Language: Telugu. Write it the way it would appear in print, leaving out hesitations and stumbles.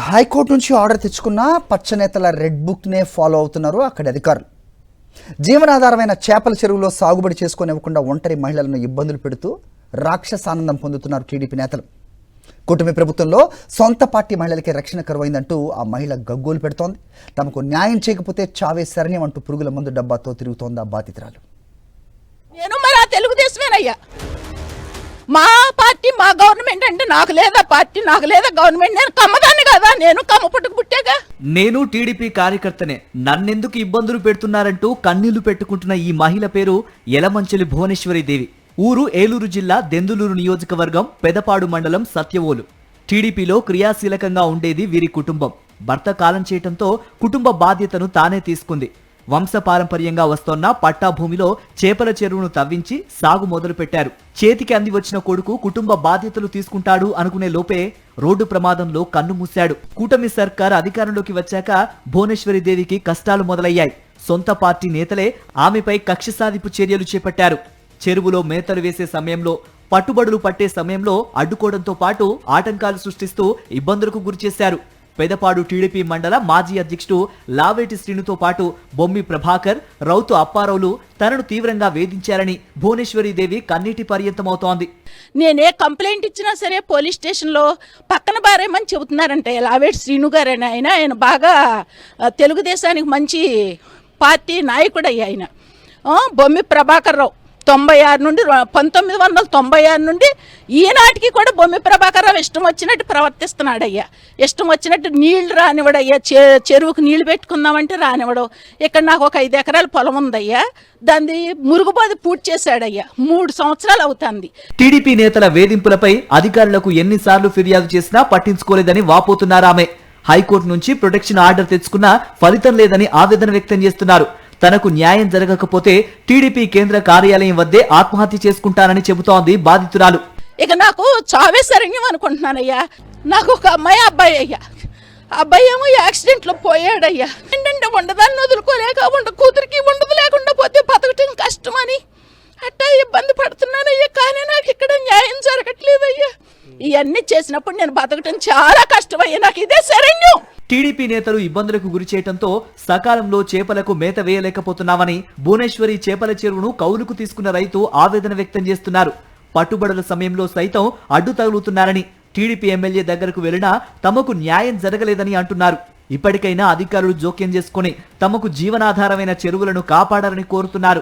హైకోర్టు నుంచి ఆర్డర్ తెచ్చుకున్న పచ్చనేతల రెడ్ బుక్నే ఫాలో అవుతున్నారు అక్కడి అధికారులు. జీవనాధారమైన చేపల చెరువులో సాగుబడి చేసుకునివ్వకుండా ఒంటరి మహిళలను ఇబ్బందులు పెడుతూ రాక్షసానందం పొందుతున్నారు టీడీపీ నేతలు. కూటమి ప్రభుత్వంలో సొంత పార్టీ మహిళలకి రక్షణ కరువైందంటూ ఆ మహిళ గగ్గోలు పెడుతోంది. తమకు న్యాయం చేయకపోతే చావే శరణ్యం అంటూ పురుగుల మందు డబ్బాతో తిరుగుతోంది ఆ బాధితురాలు. నేను మరి ఆ తెలుగుదేశమేనయ్యా. మా పార్టీ మా గవర్నమెంట్ అంటే నాకు లేదా పార్టీ, నాకు లేదా గవర్నమెంట్. నేను కమ్మదాన్ని కదా, నేను కమ్మ పుట్టుకు పుట్టాగా. నేను టీడీపీ కార్యకర్తనే, నన్నెందుకు ఇబ్బందులు పెడుతున్నారంటూ కన్నీళ్లు పెట్టుకుంటున్న ఈ మహిళ పేరు యలమంచిలి భువనేశ్వరి దేవి. ఊరు ఏలూరు జిల్లా దెందులూరు నియోజకవర్గం పెదపాడు మండలం సత్యవోలు. టీడీపీలో క్రియాశీలకంగా ఉండేది వీరి కుటుంబం. భర్త కాలం చేయటంతో కుటుంబ బాధ్యతను తానే తీసుకుంది. వంశపారంపర్యంగా వస్తోన్న పట్టా భూమిలో చేపల చెరువును తవ్వించి సాగు మొదలు పెట్టారు. చేతికి అంది వచ్చిన కొడుకు కుటుంబ బాధ్యతలు తీసుకుంటాడు అనుకునే లోపే రోడ్డు ప్రమాదంలో కన్ను మూశాడు. కూటమి సర్కార్ అధికారంలోకి వచ్చాక భువనేశ్వరి దేవికి కష్టాలు మొదలయ్యాయి. సొంత పార్టీ నేతలే ఆమెపై కక్ష సాధింపు చర్యలు చేపట్టారు. చెరువులో మేతలు వేసే సమయంలో, పట్టుబడులు పట్టే సమయంలో అడ్డుకోవడంతో పాటు ఆటంకాలు సృష్టిస్తూ ఇబ్బందులకు గురిచేశారు. పెదపాడు టీడీపీ మండల మాజీ అధ్యక్షుడు లావేటి శ్రీనుతో పాటు బొమ్మి ప్రభాకర్, రౌతు అప్పారావులు తనను తీవ్రంగా వేధించారని భువనేశ్వరి దేవి కన్నీటి పర్యంతమవుతోంది. నేనే కంప్లైంట్ ఇచ్చినా సరే పోలీస్ స్టేషన్లో పక్కన బారేమని చెబుతున్నారంటే. లావేటి శ్రీను గారని ఆయన బాగా తెలుగుదేశానికి మంచి పార్టీ నాయకుడు అయ్యి ఆయన. బొమ్మి ప్రభాకర్ రావు 96 నుండి 1996 నుండి ఈనాటికి కూడా బొమ్మి ప్రభాకర్ రావు ఇష్టం వచ్చినట్టు ప్రవర్తిస్తున్నాడయ్యా. ఇష్టం వచ్చినట్టు నీళ్లు రానివ్వడయ్యా. చెరువుకు నీళ్లు పెట్టుకుందామంటే రానివ్వడం. ఇక్కడ నాకు ఒక 5 ఎకరాల పొలం ఉందయ్యా, దాన్ని మురుగుబాది పూర్తి చేశాడయ్యా. 3 సంవత్సరాలు అవుతుంది. టీడీపీ నేతల వేధింపులపై అధికారులకు ఎన్నిసార్లు ఫిర్యాదు చేసినా పట్టించుకోలేదని వాపోతున్నారామె. హైకోర్టు నుంచి ప్రొటెక్షన్ ఆర్డర్ తెచ్చుకున్నా ఫలితం లేదని ఆవేదన వ్యక్తం చేస్తున్నారు. తనకు న్యాయం జరగకపోతే టీడీపీ కేంద్ర కార్యాలయం వద్దే ఆత్మహత్య చేసుకుంటానని చెబుతోంది బాధితురాలు. ఇక నాకు చావే శరణ్యం అనుకుంటున్నానయ్యా. నాకు ఒక అబ్బాయి అయ్యా. అబ్బాయి ఏమో యాక్సిడెంట్లో పోయాడయ్యా. ఏంటంటే ఉండదాన్ని వదులుకోలేక కూతురికి ఉండదు, లేకుండా పోతే బతకటం కష్టమని అట్టా ఇబ్బంది పడుతున్నానయ్యా. కానీ నాకు ఇక్కడ న్యాయం జరగట్లేదయ్యా. ఇవన్నీ చేసినప్పుడు నేను బతకటం చాలా కష్టమయ్యా. నాకు ఇదే శరణ్యం. టీడీపీ నేతలు ఇబ్బందులకు గురి చేయడంతో సకాలంలో చేపలకు మేత వేయలేకపోతున్నామని భువనేశ్వరి చేపల చెరువును కౌలుకు తీసుకున్న రైతు ఆవేదన వ్యక్తం చేస్తున్నారు. పట్టుబడుల సమయంలో సైతం అడ్డు తగులుతున్నారని, టీడీపీ ఎమ్మెల్యే దగ్గరకు వెళ్లినా తమకు న్యాయం జరగలేదని అంటున్నారు. ఇప్పటికైనా అధికారులు జోక్యం చేసుకుని తమకు జీవనాధారమైన చెరువులను కాపాడాలని కోరుతున్నారు.